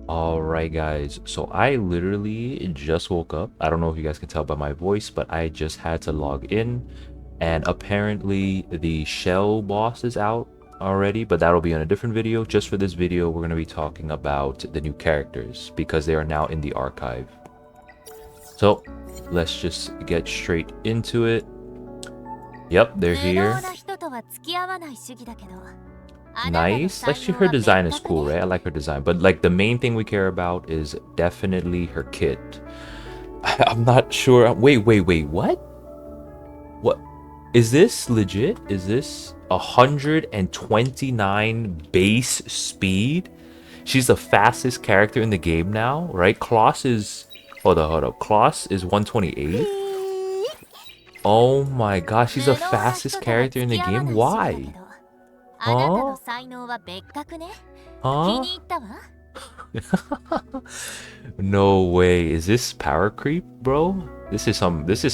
Alright guys, so I literally just woke up. I don't know if you guys can tell by my voice, but I just had to log in, and apparently the shell boss is out already, but that'll be in a different video. Just for this video, we're going to be talking about the new characters because they are now in the archive. So let's just get straight into it. Yep, they're here. Nice. Like her design is cool, right? I like her design, but like the main thing we care about is definitely her kit. I'm not sure. Wait. What? Is this legit? Is this 129 base speed? She's the fastest character in the game now, right? Kloss is... Hold up. Kloss is 128. Oh my gosh, she's the fastest character in the game? Why? Huh? Huh? No way. Is this power creep, bro? This is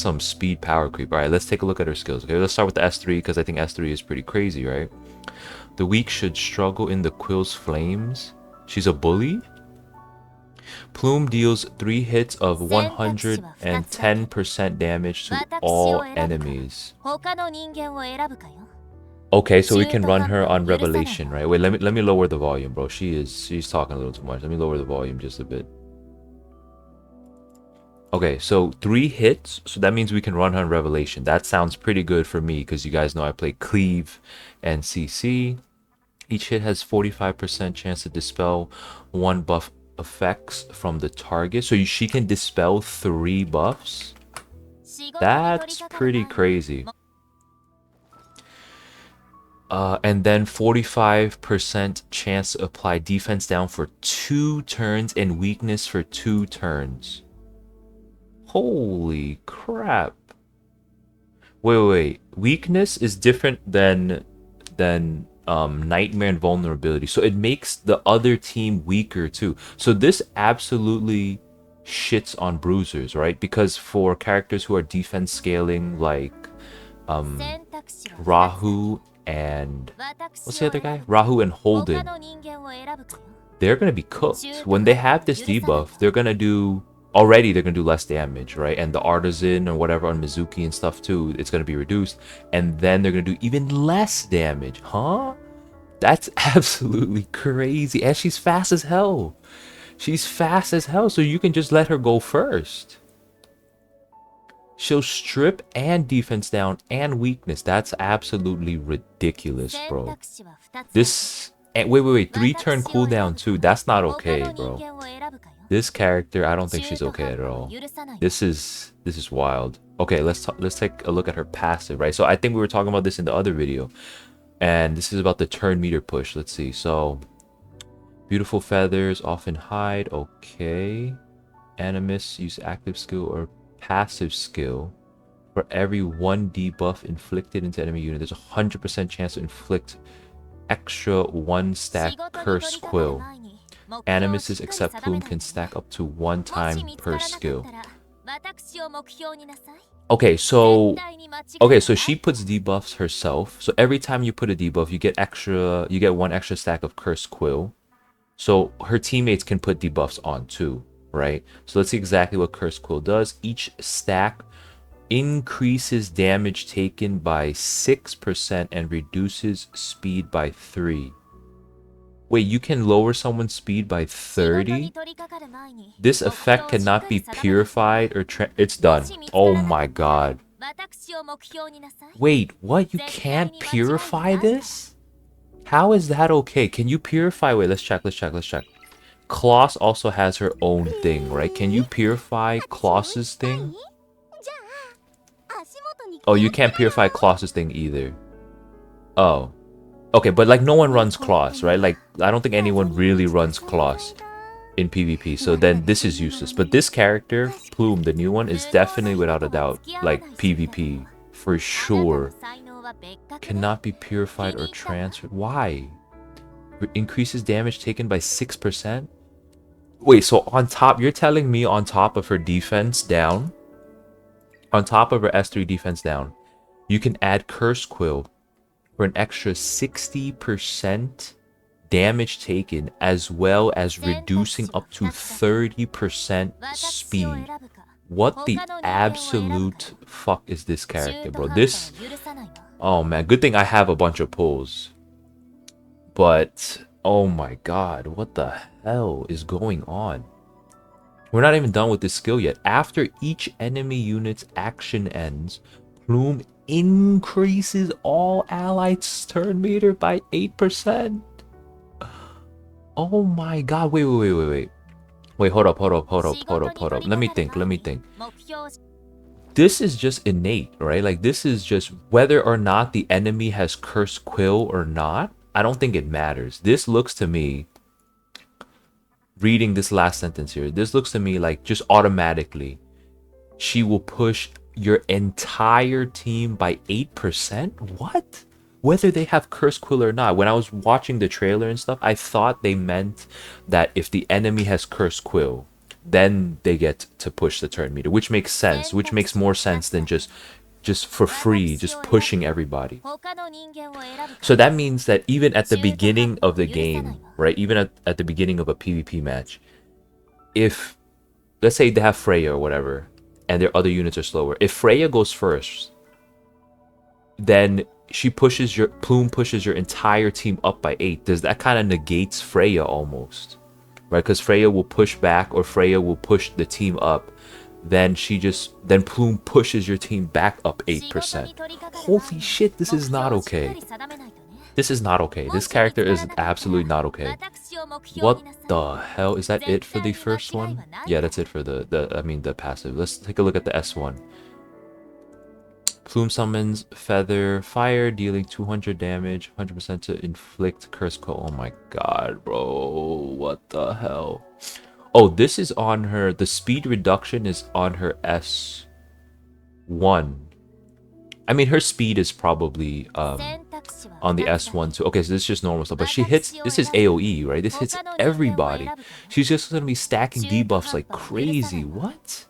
some speed power creep. All right, let's take a look at her skills. Okay, let's start with the S3 because I think S3 is pretty crazy, right? The weak should struggle in the Quill's flames. She's a bully. Plume deals 3 hits of 110% damage to all enemies. Okay, so we can run her on Revelation, right? Wait, let me lower the volume, bro. She's talking a little too much. Let me lower the volume just a bit. Okay, so 3 hits, so that means we can run her on Revelation. That sounds pretty good for me because you guys know I play Cleave and CC. Each hit has 45% chance to dispel 1 buff effects from the target. So she can dispel 3 buffs. That's pretty crazy. And then 45% chance to apply defense down for 2 turns and weakness for 2 turns. Holy crap. Wait. Weakness is different than nightmare and vulnerability. So it makes the other team weaker too. So this absolutely shits on bruisers, right? Because for characters who are defense scaling like Rahu and what's the other guy? Rahu and Holden. They're gonna be cooked. When they have this debuff, they're gonna do less damage, right? And the artisan or whatever on HIZUKI and stuff too, it's gonna be reduced. And then they're gonna do even less damage. Huh? That's absolutely crazy. And she's fast as hell. She's fast as hell, so you can just let her go first. She'll strip and defense down and weakness. That's absolutely ridiculous, bro. This... Wait. 3-turn cooldown too. That's not okay, bro. This character, I don't think she's okay at all. This is wild. Okay, let's take a look at her passive, right? So I think we were talking about this in the other video. And this is about the turn meter push. Let's see. So beautiful feathers often hide. Okay. Animus use active skill or passive skill. For every 1 debuff inflicted into enemy unit, there's a 100% chance to inflict extra 1 stack curse quill. Animuses except Plume can stack up to 1 time per skill. Okay, so she puts debuffs herself. So every time you put a debuff, you get 1 extra stack of curse quill. So her teammates can put debuffs on too, right? So let's see exactly what curse quill does. Each stack increases damage taken by 6% and reduces speed by 3. Wait, you can lower someone's speed by 30? This effect cannot be purified or it's done. Oh my god. Wait, what? You can't purify this? How is that okay? Can you purify? Wait, let's check. Kloss also has her own thing, right? Can you purify Kloss's thing? Oh, you can't purify Kloss's thing either. Oh. Okay, but like no one runs Kloss, right? Like I don't think anyone really runs Kloss in PvP. So then this is useless. But this character, Plume, the new one, is definitely without a doubt like PvP for sure. Cannot be purified or transferred. Why? Increases damage taken by 6%? Wait, so on top, you're telling me on top of her defense down, on top of her S3 defense down, you can add Curse Quill for an extra 60% damage taken as well as reducing up to 30% speed. What the absolute fuck is this character, bro? This... Oh man, good thing I have a bunch of pulls. But, oh my god, what the hell is going on? We're not even done with this skill yet. After each enemy unit's action ends, Plume increases all allies' turn meter by 8%. Oh my god, wait. Wait, hold up. Let me think. This is just innate, right? Like, this is just whether or not the enemy has Cursed Quill or not. I don't think it matters. This looks to me, reading this last sentence here, this looks to me like just automatically she will push your entire team by 8%? What? Whether they have Cursed Quill or not. When I was watching the trailer and stuff, I thought they meant that if the enemy has Cursed Quill, then they get to push the turn meter, which makes sense, which makes more sense than just for free, just pushing everybody. So that means that even at the beginning of the game, right, even at the beginning of a PvP match, if, let's say they have Freya or whatever, and their other units are slower, if Freya goes first, then Plume pushes your entire team up by 8. Does that kind of negates Freya almost, right? Because Freya will push back, or Freya will push the team up. Then Plume pushes your team back up 8%. Holy shit, this is not okay. This is not okay. This character is absolutely not okay. What the hell? Is that it for the first one? Yeah, that's it for the passive. Let's take a look at the S1. Plume summons Feather Fire, dealing 200 damage, 100% to inflict Curse Quill. Oh my god, bro. What the hell? Oh, this is on her... The speed reduction is on her S1. I mean, her speed is probably on the S1 too. Okay, so this is just normal stuff. But she hits... This is AoE, right? This hits everybody. She's just going to be stacking debuffs like crazy. What?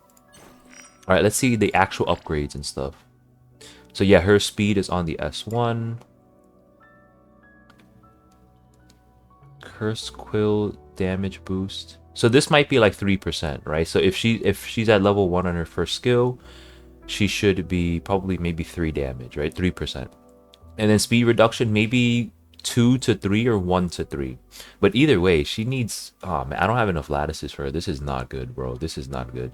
Alright, let's see the actual upgrades and stuff. So yeah, her speed is on the S1. Curse Quill damage boost. So this might be like 3%, right? So if she's at level 1 on her first skill, she should be probably maybe 3 damage, right? 3%. And then speed reduction, maybe 2 to 3 or 1 to 3. But either way, she needs... Oh man, I don't have enough lattices for her. This is not good, bro. This is not good.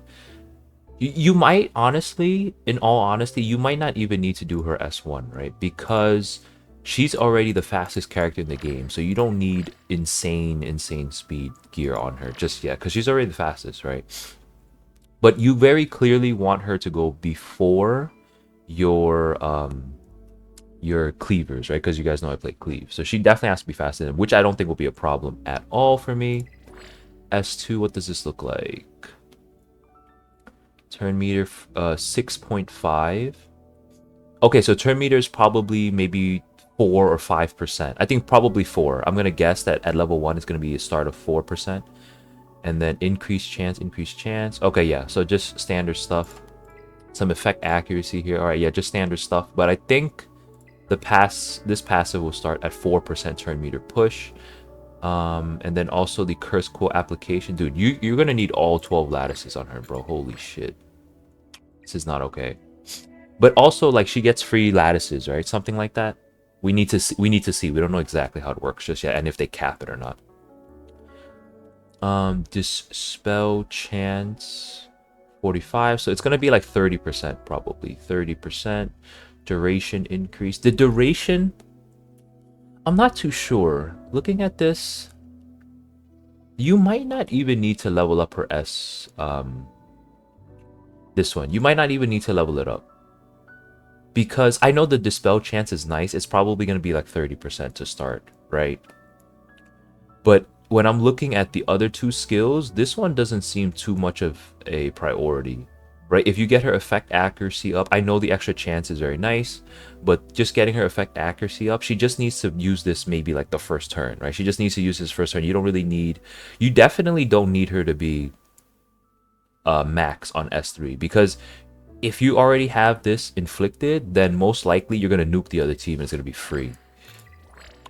You might, honestly, in all honesty, you might not even need to do her S1, right? Because she's already the fastest character in the game, so you don't need insane speed gear on her just yet, because she's already the fastest, right? But you very clearly want her to go before your cleavers, right? Because you guys know I play cleave, so she definitely has to be faster than them, which I don't think will be a problem at all for me. S2, what does this look like? Turn meter 6.5. Okay, so turn meter is probably maybe 4 or 5%. I think probably 4. I'm gonna guess that at level 1 it's gonna be a start of 4%, and then increased chance. Okay, yeah, so just standard stuff. Some effect accuracy here. All right, yeah, just standard stuff. But I think this passive will start at 4% turn meter push. And then also the Curse Quill application. Dude, you're gonna need all 12 lattices on her, bro. Holy shit. This is not okay. But also, like, she gets free lattices, right? Something like that. We need to see. We don't know exactly how it works just yet, and if they cap it or not. Dispel chance 45. So it's gonna be like 30% probably. 30%. Duration increase. The duration, I'm not too sure. Looking at this, you might not even need to level up her S. This one, you might not even need to level it up, because I know the dispel chance is nice. It's probably going to be like 30% to start, right? But when I'm looking at the other two skills, this one doesn't seem too much of a priority, right? If you get her effect accuracy up, I know the extra chance is very nice, but just getting her effect accuracy up, she just needs to use this maybe like the first turn, right? She just needs to use this first turn. You don't really need... You definitely don't need her to be max on S3, because if you already have this inflicted, then most likely you're going to nuke the other team and it's going to be free.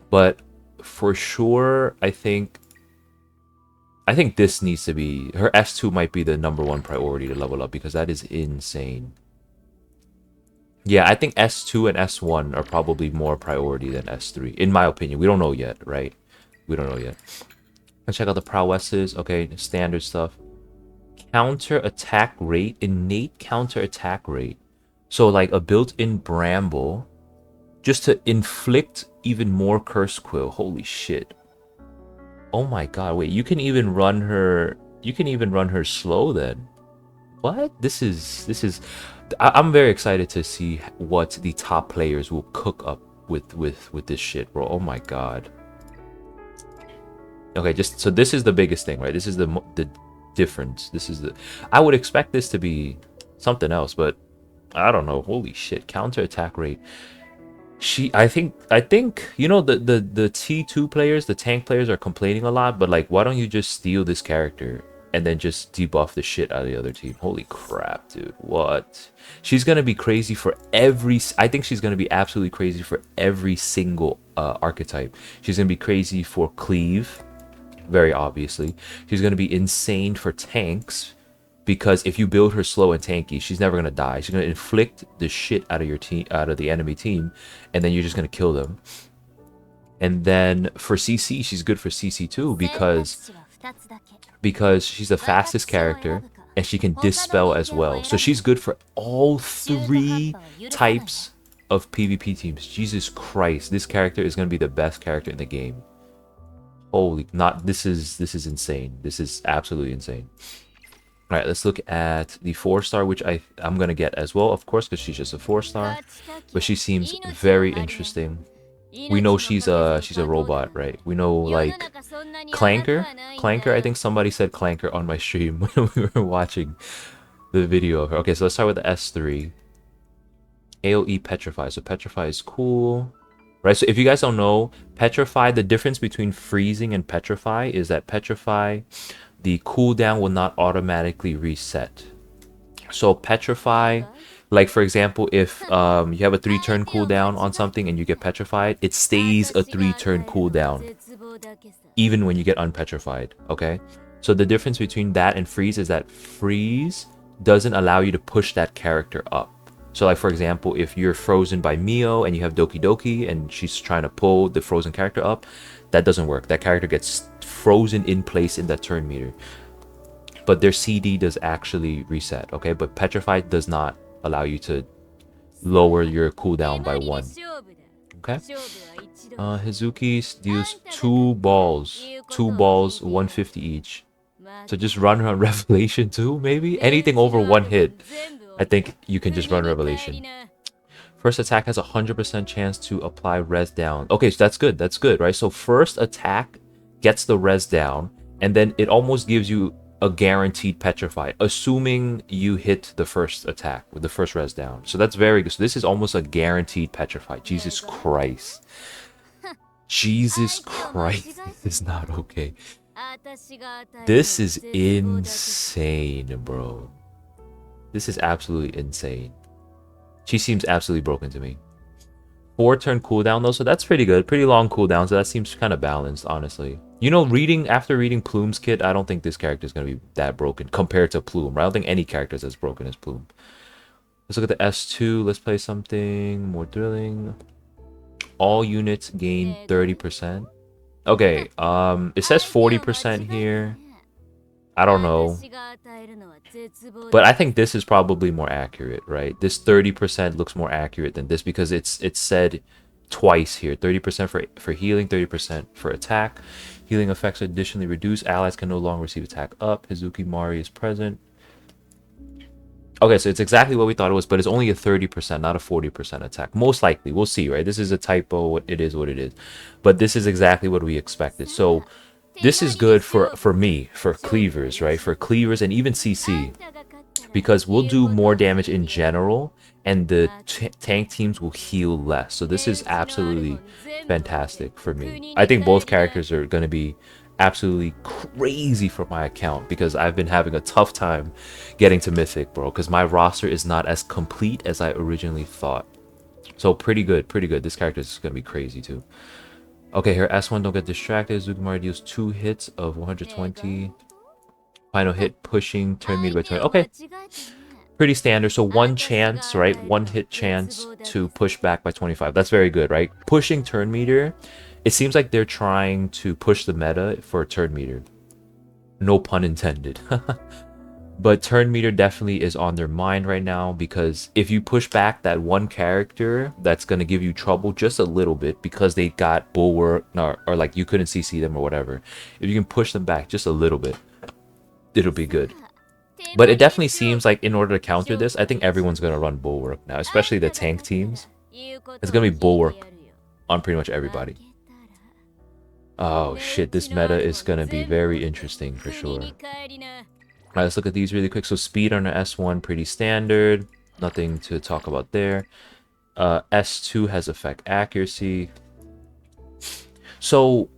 But for sure, I think this needs to be her S2 might be the #1 priority to level up because that is insane. Yeah, I think S2 and S1 are probably more priority than S3 in my opinion. We don't know yet, right? We don't know yet. Let's check out the prowesses. Okay, standard stuff. Counter attack rate, innate counter attack rate. So like a built-in bramble just to inflict even more curse quill. Holy shit. Oh my god, wait, you can even run her slow then. What? I'm very excited to see what the top players will cook up with this shit, bro. Oh my god. Okay, just so this is the biggest thing, right? This is the difference. This is the I would expect this to be something else, but I don't know. Holy shit, counter attack rate. I think you know the T2 players, the tank players are complaining a lot, but like why don't you just steal this character and then just debuff the shit out of the other team? Holy crap, dude. What? She's going to be crazy for I think she's going to be absolutely crazy for every single archetype. She's going to be crazy for cleave, very obviously. She's going to be insane for tanks. Because if you build her slow and tanky, she's never gonna die. She's gonna inflict the shit out of your team, out of the enemy team, and then you're just gonna kill them. And then for CC, she's good for CC too because she's the fastest character and she can dispel as well. So she's good for all 3 types of PvP teams. Jesus Christ, this character is gonna be the best character in the game. Holy, this is insane. This is absolutely insane. All right, let's look at the 4-star, which I'm gonna get as well, of course, because she's just a 4-star. But she seems very interesting. We know she's a robot, right? We know like Clanker. I think somebody said Clanker on my stream when we were watching the video of her. Okay, so let's start with the S3. AOE Petrify. So Petrify is cool. Right, so if you guys don't know, Petrify, the difference between freezing and Petrify is that Petrify, the cooldown will not automatically reset. So Petrify, like for example, if you have a 3-turn cooldown on something and you get petrified, it stays a 3-turn cooldown even when you get unpetrified, okay? So the difference between that and freeze is that freeze doesn't allow you to push that character up. So like for example, if you're frozen by Mio and you have Doki Doki and she's trying to pull the frozen character up, that doesn't work. That character gets frozen in place in that turn meter. But their CD does actually reset, okay? But Petrified does not allow you to lower your cooldown by 1. Okay? HIZUKI deals 2 balls. 2 balls, 150 each. So just run her on Revelation 2, maybe? Anything over 1 hit, I think you can just run Revelation. First attack has a 100% chance to apply res down. Okay, so that's good. That's good, right? So first attack gets the res down, and then it almost gives you a guaranteed petrify, assuming you hit the first attack with the first res down. So that's very good. So this is almost a guaranteed petrify. Jesus Christ. Jesus Christ. This is not okay. This is insane, bro. This is absolutely insane. She seems absolutely broken to me. 4-turn cooldown though, so that's pretty good. Pretty long cooldown, so that seems kind of balanced, honestly. You know, after reading Plume's kit, I don't think this character is going to be that broken compared to Plume. Right? I don't think any character is as broken as Plume. Let's look at the S2. Let's play something more thrilling. All units gain 30%. Okay, it says 40% here. I don't know. But I think this is probably more accurate, right? This 30% looks more accurate than this because it's said twice here. 30% for healing, 30% for attack. Healing effects are additionally reduced. Allies can no longer receive attack up. HIZUKI Mari is present. Okay, so it's exactly what we thought it was, but it's only a 30%, not a 40% attack. Most likely. We'll see, right? This is a typo. It is what it is. But this is exactly what we expected. So this is good for me, for cleavers, right? For cleavers and even CC. Because we'll do more damage in general, and the tank teams will heal less. So this is absolutely fantastic for me. I think both characters are going to be absolutely crazy for my account because I've been having a tough time getting to Mythic, bro. Because my roster is not as complete as I originally thought. So pretty good, pretty good. This character is going to be crazy too. Okay, her S1 don't get distracted. Zukimari deals 2 hits of 120. Final hit pushing turn meter by 20. Okay, pretty standard. So 1 chance, right? 1 hit chance to push back by 25. That's very good, right? Pushing turn meter. It seems like they're trying to push the meta for turn meter. No pun intended. But turn meter definitely is on their mind right now, because if you push back that one character that's going to give you trouble just a little bit because they got bulwark or like you couldn't CC them or whatever, if you can push them back just a little bit, it'll be good. But it definitely seems like in order to counter this, I think everyone's going to run bulwark now, especially the tank teams. It's going to be bulwark on pretty much everybody. Oh shit, this meta is going to be very interesting for sure. Alright, let's look at these really quick. So speed on an S1, pretty standard. Nothing to talk about there. S2 has effect accuracy. So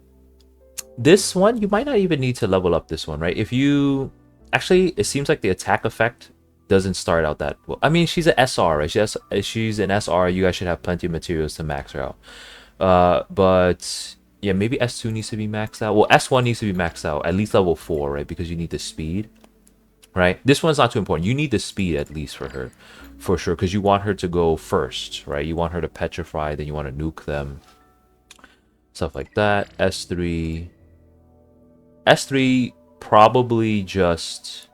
this one, you might not even need to level up this one, right? If you... Actually, it seems like the attack effect doesn't start out that well. I mean, she's an SR, right? She's an SR. You guys should have plenty of materials to max her out. But... yeah, maybe S2 needs to be maxed out. Well, S1 needs to be maxed out. At least level 4, right? Because you need the speed. Right, this one's not too important. You need the speed at least for her, for sure, because you want her to go first, right? You want her to petrify, then you want to nuke them, stuff like that. S3 probably just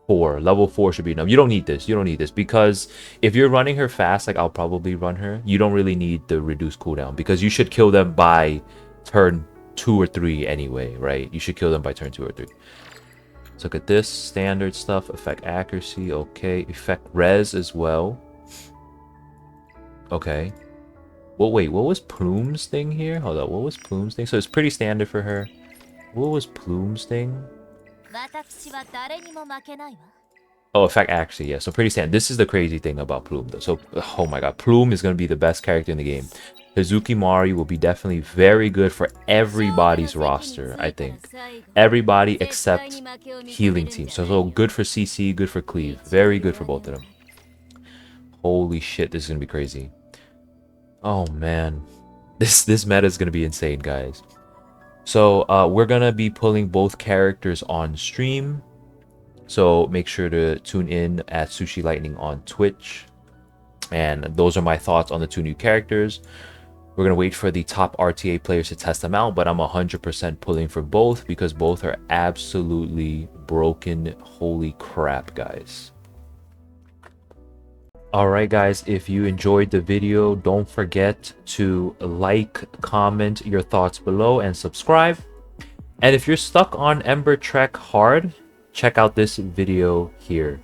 4. Level 4 should be enough. You don't need this. You don't need this, because if you're running her fast, like I'll probably run her, you don't really need the reduced cooldown, because you should kill them by turn 2 or 3 anyway, right? You should kill them by turn 2 or 3. Let's look at this standard stuff. Effect accuracy, okay. Effect res as well. Okay. Well, wait, what was Plume's thing here? Hold up, what was Plume's thing? So it's pretty standard for her. What was Plume's thing? Oh, effect accuracy, yeah. So pretty standard. This is the crazy thing about Plume, though. So, oh my god, Plume is going to be the best character in the game. HIZUKI Mari will be definitely very good for everybody's roster, I think. Everybody except healing team. So good for CC, good for cleave. Very good for both of them. Holy shit, this is going to be crazy. Oh man. This meta is going to be insane, guys. So we're going to be pulling both characters on stream. So make sure to tune in at Sushi Lightning on Twitch. And those are my thoughts on the 2 new characters. We're going to wait for the top RTA players to test them out, but I'm 100% pulling for both because both are absolutely broken. Holy crap, guys. Alright guys, if you enjoyed the video, don't forget to like, comment your thoughts below, and subscribe. And if you're stuck on Ember Trek hard, check out this video here.